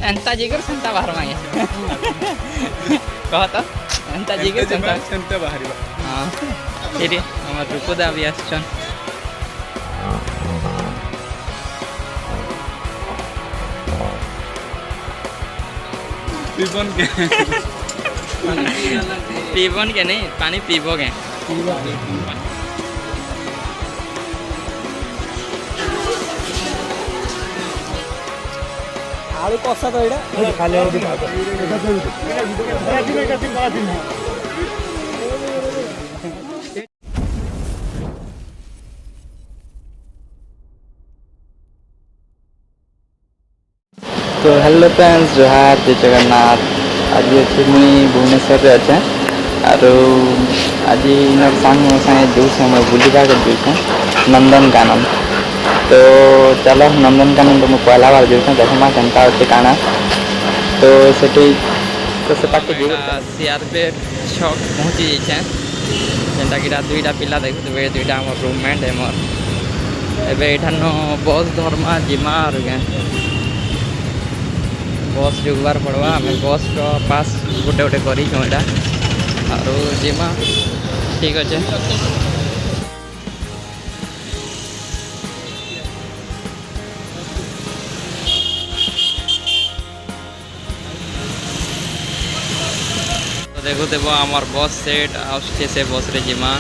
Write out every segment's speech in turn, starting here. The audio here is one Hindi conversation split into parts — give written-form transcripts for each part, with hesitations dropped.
एंता जिगर सेंता बाहर मांगे कह तो एंता जिगर सेंता बाहर हाँ ये हमार रूपदा भी आछन पीबन के नहीं पानी पीबो के आलू कषा तो ये खाली तो हेलो फ्रेंड्स जोहार जय जगन्नाथ आज अच्छे मुई भुवनेश्वर रे अच्छे और आज इनर सांग मो संगे जो समय बुलिबा के जोछे नंदनकानन तो चलो नंदनकानन तो मो पहला बार जोछे देखमा केनता होते काना तो सेठी तो से पाके जीव सीआरपीएफ छक पहुंची जाइछे जेंटा कि दुईटा पिला देखुबे दुईटा हमर रूममेट है मोर एबे एठान बस धर्मा जिमा और बस जुगबार पड़वा आम बस पास गोटे गोटे करा और जिमा ठीक अच्छे तो देखो देव आमर बस सेट आसछे से बस रे जिमा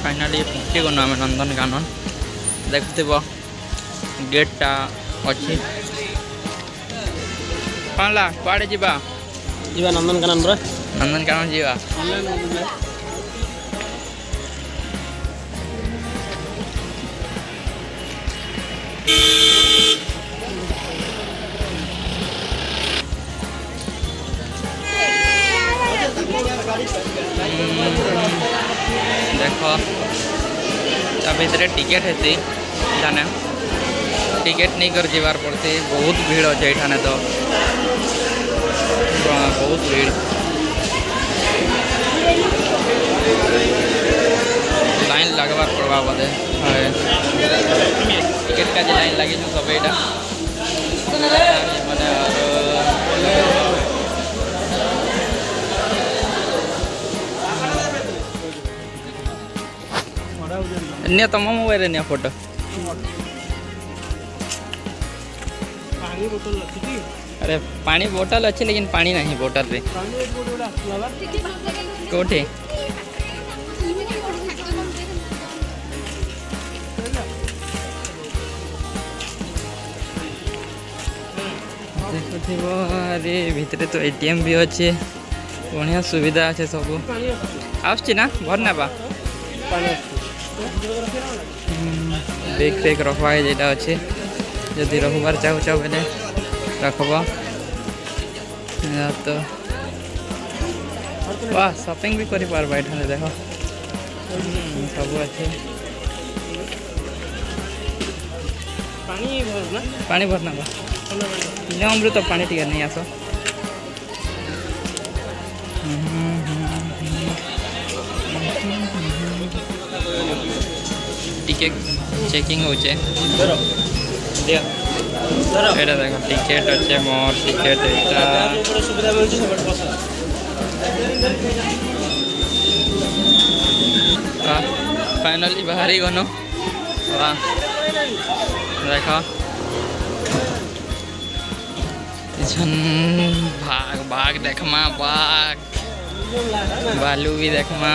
फाइनाली पहुँची गलु आम नंदनकानन देखुव गेटा अच्छी कौन कुआड़े जीवा जीवा नंदनकानन रे नंदनकानन जीवा देख भितर टिकेट है जाने टिकेट नहीं कर जीवार पड़ती बहुत भीड़ अच्छे ये तो बहुत भीड़ लाइन लगवार पड़वा बोधे टिकेट का लाइन लगी सब माने तुम मोबाइल ने फोटो अरे पानी बोतल अच्छी लेकिन पानी नहीं बोतल रे कोठे देखो अरे भितर तो एटीएम भी अच्छे बढ़िया सुविधा अच्छे सब आसछि ना भरना बा बेग फेक रखवा जेटा अच्छे जदि रखबार चाहूच बेले रखब तो वाह शॉपिंग भी कर पार्बा ये देख सब अच्छे पानी भरना बा अमृत तो पानी टिके नहीं आस टिकेट चेकिंग होचे एटा देखो टिकेट अच्छे मोर टिकेट सुविधा फाइनली बाहरी गनो देख भाग भाग देखमा बाघ बालू भी देखमा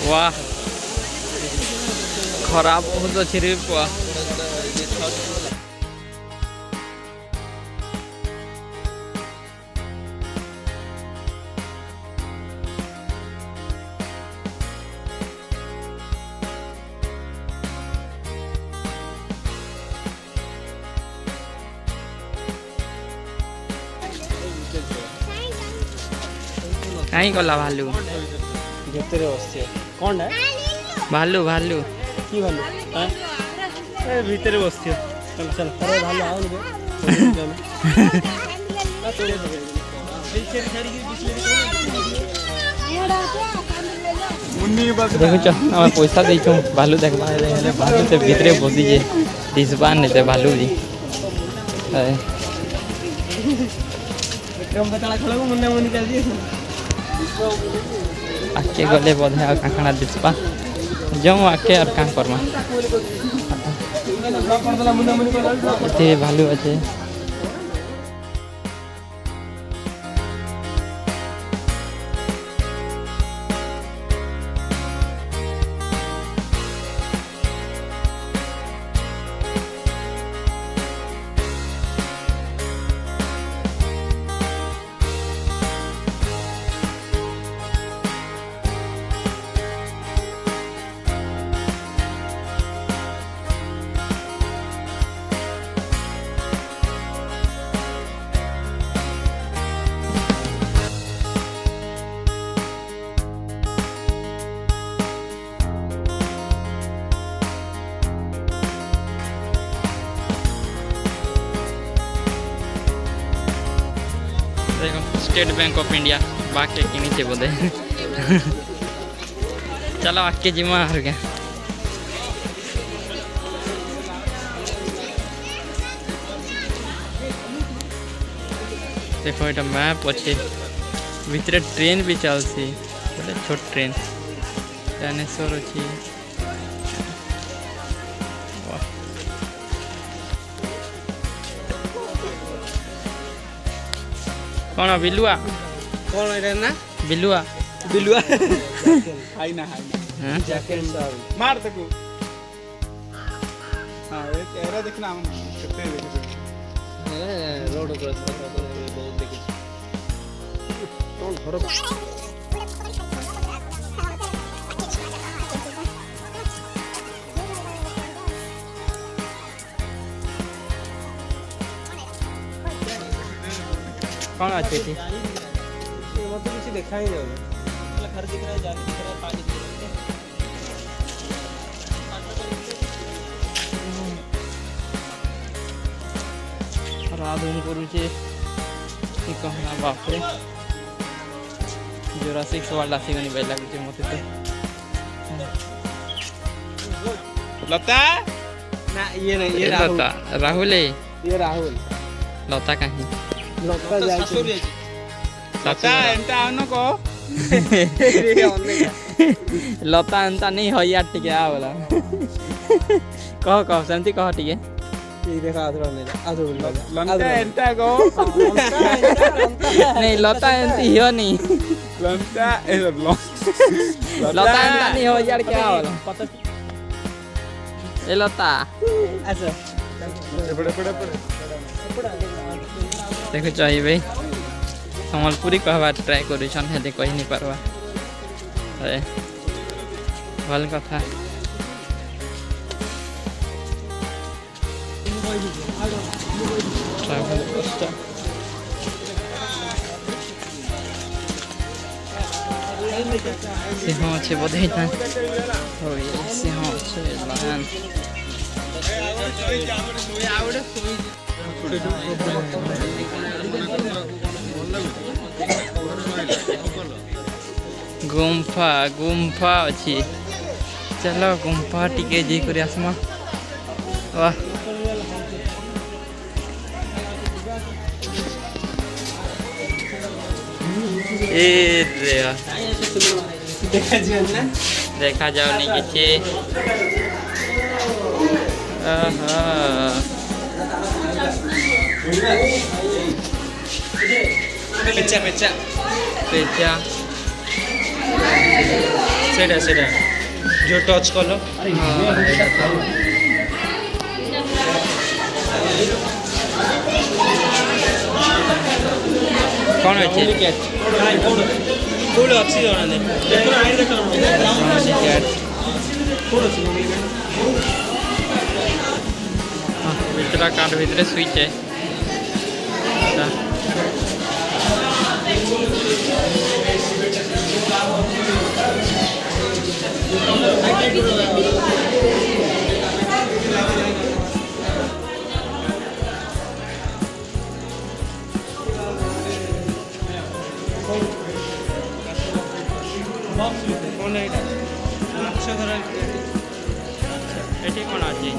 वाह खराब बहुत अच्छी रे वाह कहीं गला भालू ଭିତରେ ବସିଛି କ'ଣଟା भालू भालू କି ଭଲ ଏ ଭିତରେ ବସିଛି ଚାଲ ଚାଲ ଆରେ ଭଲ ଆଉନି देखुच आम पैसा देचु भालू देखवा भालू से भितर बसीजे दिशबा नहीं भालू जी आके गले बोधे आ काखना दिशबा जाऊँ आके और क्या करमा ये भालू अच्छे स्टेट बैंक ऑफ इंडिया बाकी के नीचे बोधे चलो आके जिमा हार गया देखो ये मैप अच्छे भीतर ट्रेन भी चलती बोले छोट ट्रेन डायनासोर अच्छी कौन बिलुआ କ'ଣ ଏଇଟା ନା बिलुआ ବିଲୁଆ हाई ना हाई हाँ? मार तक हाँ एरा देखना हम कितने देखे ରୋଡ୍ ଉପରେ ବହୁତ ଦେଖିଛି କ'ଣ ଘର कौन अच्छी थी ମୋତେ କିଛି ଦେଖା ହିଁ ଯାଉନି घर दिख रहा है जाली दिख रहा है पानी दिख रहा है राधुन करुचे कहना बापरे जोरासिक सवाल आसीगनी बेल लगुचे मते तो लता ना ये नहीं ये लता राहुल है ये राहुल लता कहीं लता जाई लता एंटा आनो को लता एंता नहीं हो यार टिके आ बोला कह कह सेमती कह टिके ये देखा आधुरा नहीं आधुरा लता एंटा को नहीं लता एंती हो नहीं लता लता एंता नहीं हो यार क्या बोला ए लता अच्छा पड़े पड़े पड़े देखो चाहिए भाई सम्बलपुरी कहवा ट्राए करूछन हेले कही नहीं पारवा अरे भल कथा ट्रैवल पोस्टर सिंह अच्छे बोधे ना हो ये सिंह अच्छे लान गुम्फा गुम्फा अच्छी चलो गुम्फा टिके जी कर आसमा वाह ए देखा जाओ नहीं किसी पेचा पेचा पेचा सेटा सेटा जो टच कलो कौन अच्छे कोड अच्छी जଣା नहीं देखो आइ देखो भीतर कार्ड भीतर स्विच है ଏଠି କ'ଣ ଅଛି?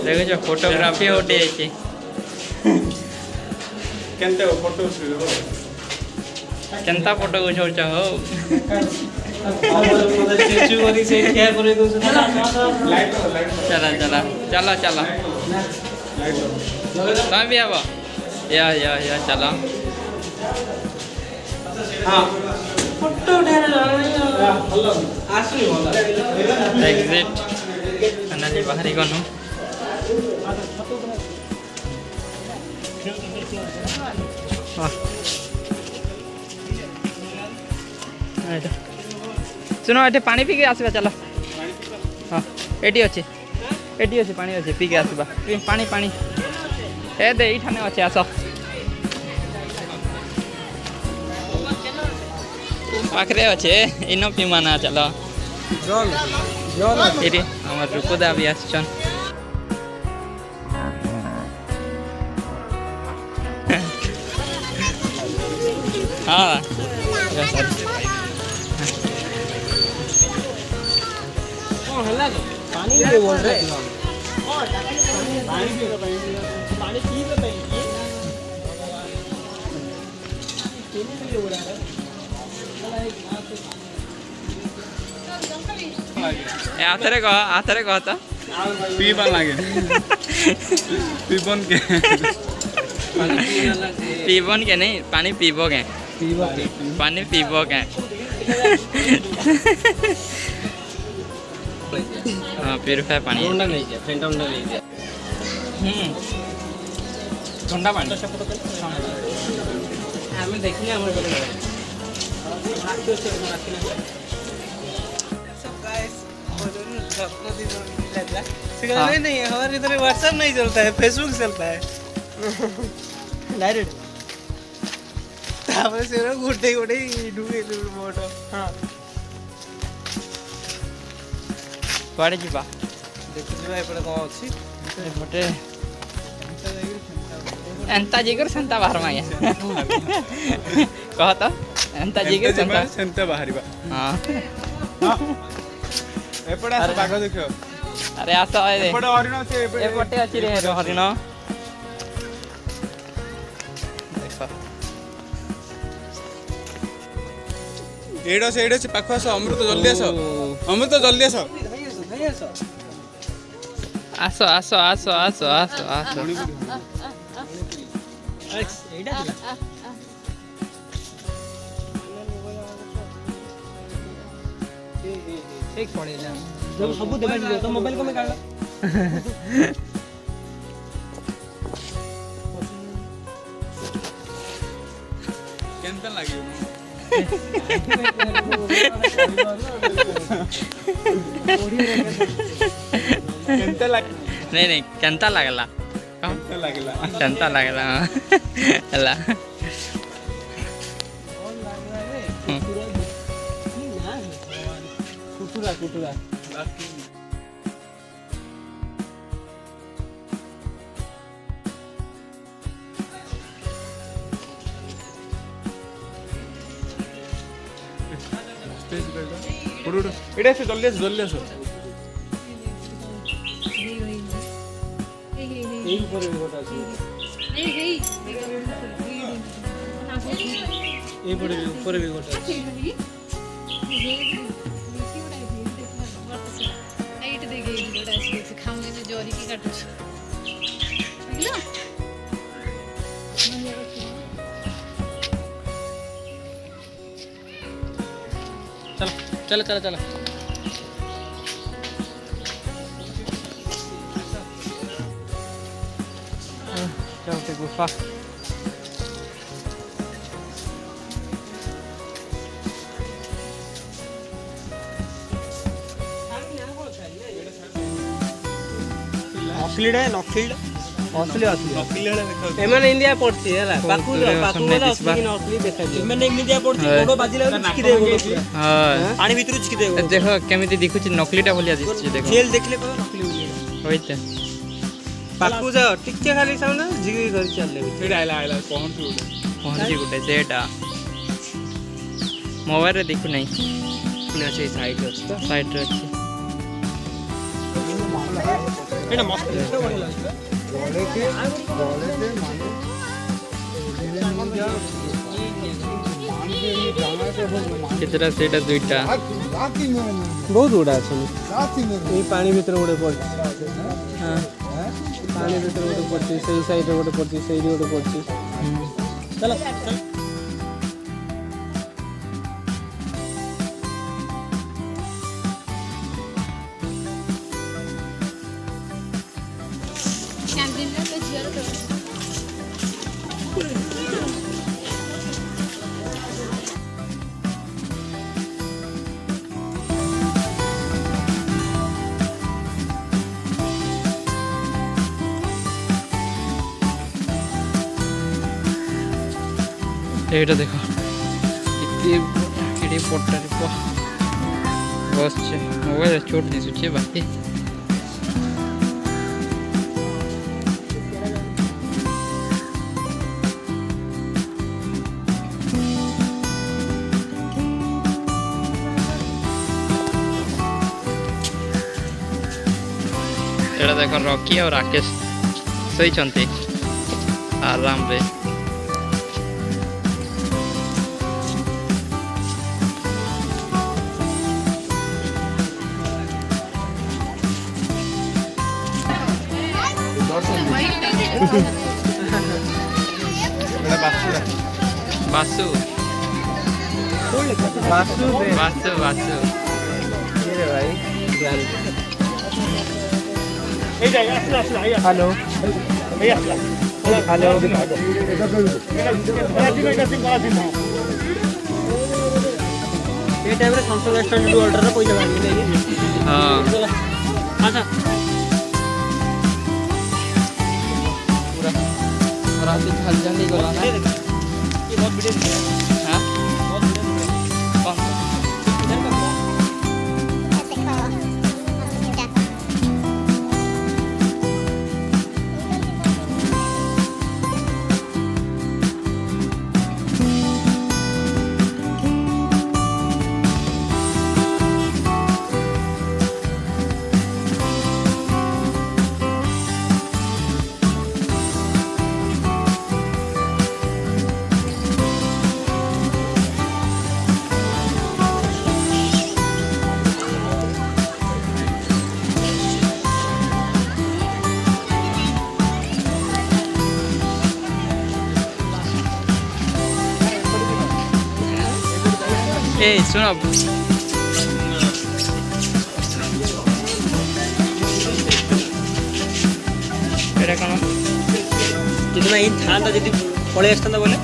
ଦେଖୁଛ ଫଟୋଗ୍ରାଫି ଗୋଟେ ହେଇଛି। କେନ୍ତେ ଫଟୋ କେନ୍ତା ଫଟୋ ଉଠଉଛ ହଉ? चला चला चला चला तुम भी अब या चलो एग्जिट फाइनली बाहरी गनु सुनो ये पानी पी के आसवा चलो हाँ एटी अच्छे पानी अच्छे पी के आसवा पानी पानी ए दे ठाने अच्छे आस पाखरे अच्छे इन पीमा ना चलो ये आम रुकुदा भी आसन हाँ पानी बोल रहे पानी पी आथरे कह तो पीबा लागे पीबन के पीबन के नहीं पानी पीबो के पानी पीबो के हाँ प्यूरिफाई पानी ठंडा पानी देखिए नहीं हमारे इधर व्हाट्सएप नहीं चलता है, फेसबुक चलता है डायरेक्ट से गोटे गोटे ढुके फोटो हाँ कुआड़े जीवा देखुवा एपटे कौन अच्छी एपटे एंता जिगर सेंता बाहर माया कह तो एंता जिगर सेंता बाहरिबा हां एपटे आस बाघ देखो अरे आस एपटे हरिण আছে एपटे अछि रे हरिण देखो एडो से पाखो आस अमृत जल्दी आस आसो आसो आसो आसो आसो आसो एडा एक पड़ेला जब सब देबा तो मोबाइल को में काढला केंता लागियो केंता लाग नहीं केंता लागला केंता लागला हला कुटुरा एडा से जल्दी आसो এই উপরে গোটা আছে এই পরে উপরে भी গোটা আছে এইটা দেখে এই গোটা আছে খাওনে যে জরি কি কাটছ বুঝলো चल चल चल ଏଇଟା ଗୋଟେ ଗୁଫା। ନକଲିଟା ନକଲିଟା असली असली एमाने इंडिया पड़ती है पाकू असली नकली देखा एमाने इंडिया पड़ती गोडो बाजिला चिकी दे हां पानी भीतर चिकी दे देखो केमिति दिखुची नकलीटा भलिया दिसची देखो जेल देखले को नकली होइते पाकू जा टिके खाली सामने जिगी घर चलले फिर आइला आइला पहुंची गुटे सेटा मोबाइल रे देखु नहीं ना से साइड अछि तो साइड रे अछि एना मस्त बढ़िया कितना सेटा दुईटा बहुत गुड़ा अछि ए पानी भीतर गोटे पड़छ हां पानी भीतर गोटे पड़छ सही साइड रे गोटे पड़छ सही रे गोटे पड़छ चलो कैंटीन में तो जियर तो এইটা দেখো কেডি পট্টারে বসছে মোবাইল চোট দিছুছে বাকি एटा देखो रॉकी और राकेश सही चंती आराम रे बासु बासु बासु बासु ये भाई जान ए जाए असला हेलो भैया हेलो ये टाइम रे संसद रेस्टोरेंट ऑर्डर रे पैसा मांगी नहीं हां अच्छा पूरा रात हल जल्दी गला ना ये बहुत वीडियो हां बहुत वीडियो कौन इधर का ए सुनो एटा कोन कितना इन था जदि पळे आस्ता बोले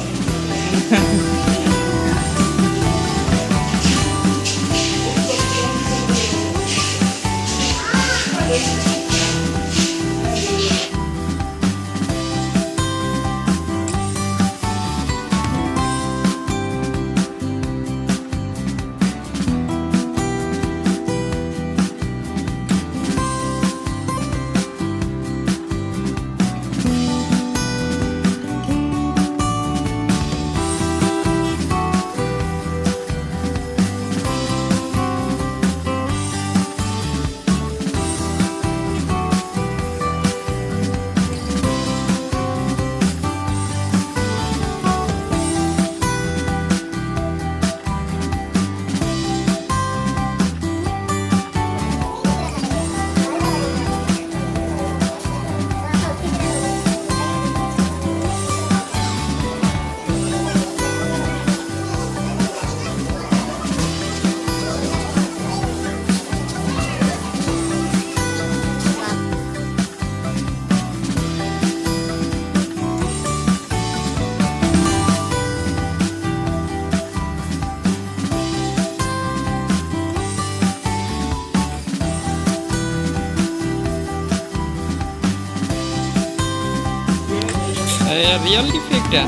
रियल इफेक्ट है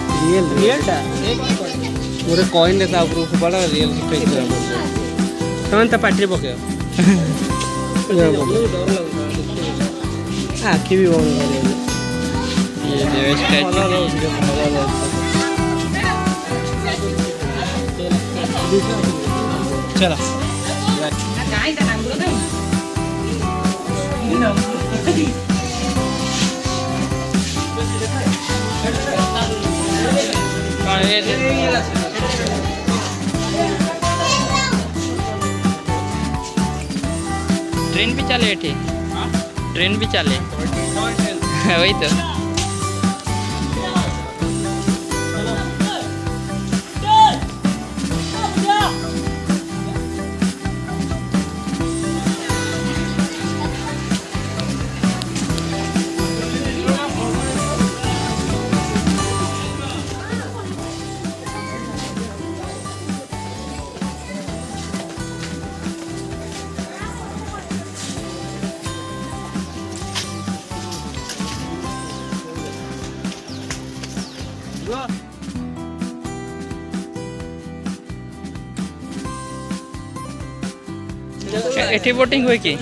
रियल टा मोरे कॉइन देखा ऊपर बड़ा रियल इफेक्ट है तमन त पाटरी पके आखी भी बंद कर ये जो स्टैचू चला ट्रेन भी चले एठी ट्रेन भी चले वही तो एठी बोटिंग हुए की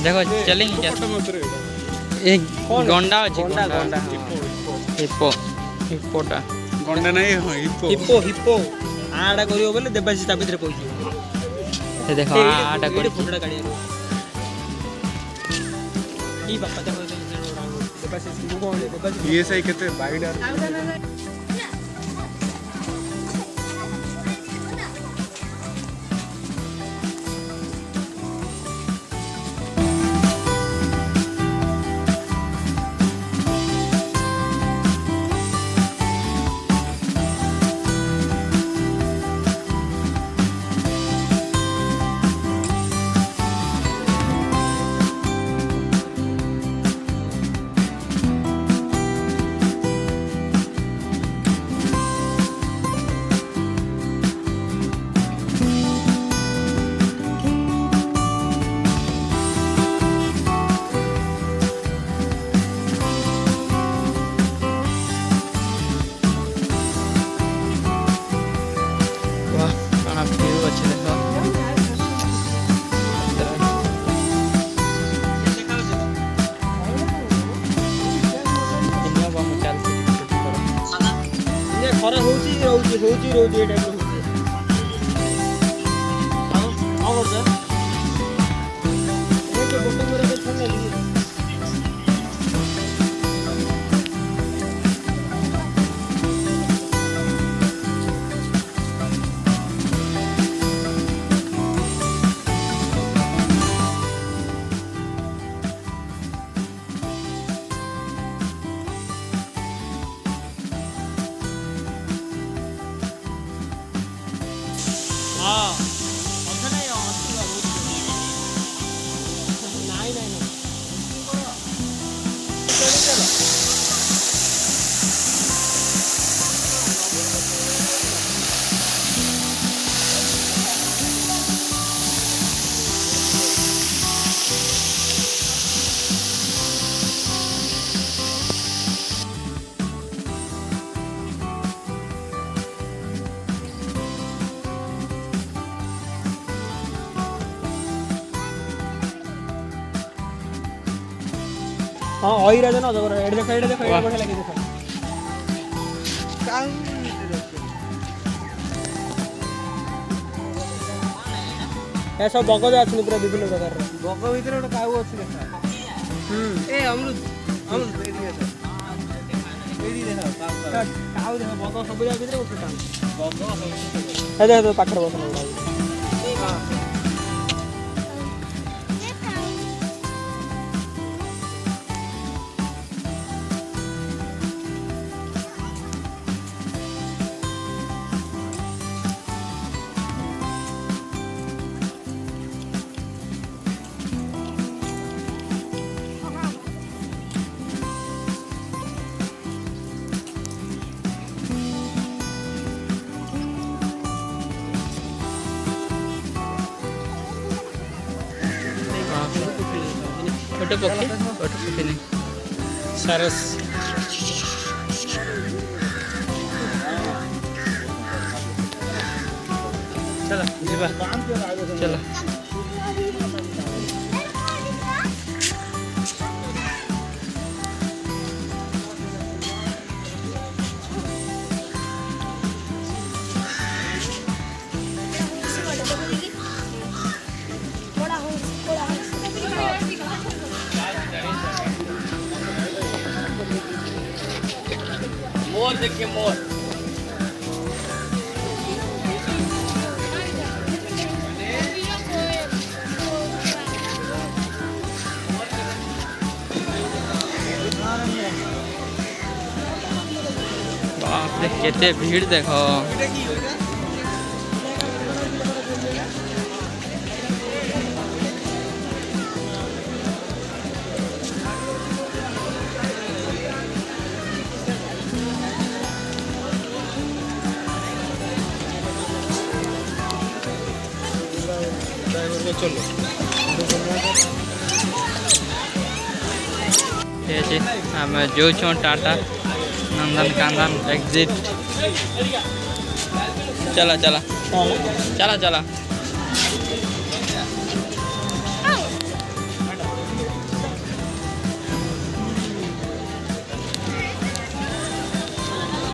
देखो चलेंगे एक गोंडा अछि गोंडा हिप्पो हिप्पोटा गंडा नहीं हिप्पो हिप्पो हिप्पो आडा करियो बोले देबासी ता भीतर पहुंची ये देखो आटा कोड़ी फोटोटा काढियो ई बापा देखो देबासी मुगो देबासी ये सही कहते बाइडर खरा होची रोची होची रोची टाइप रो होची हां और ये बोटिंग मेरे को छन ले हां ओई राजा ना जबर एड देखो एड बढ़िया लगे देखो ऐसा बग जा अछि पूरा विभिन्न प्रकार रो बग भीतर ओटा काउ अछि देखा ए अमृत अमृत एडी देखा काउ देखो बग सब जा भीतर ओटा बग ए देखो पाखर बसन हां ଗୋଟେ ପକ୍ଷୀ ନାହିଁ ସାରସ ଚାଲ ଯିବା ଚାଲ मोर देखिए मोर बाप रे केते भीड़ देखो चलो आम जो टाटा नंदन कांदन एग्जिट चला चला चला चला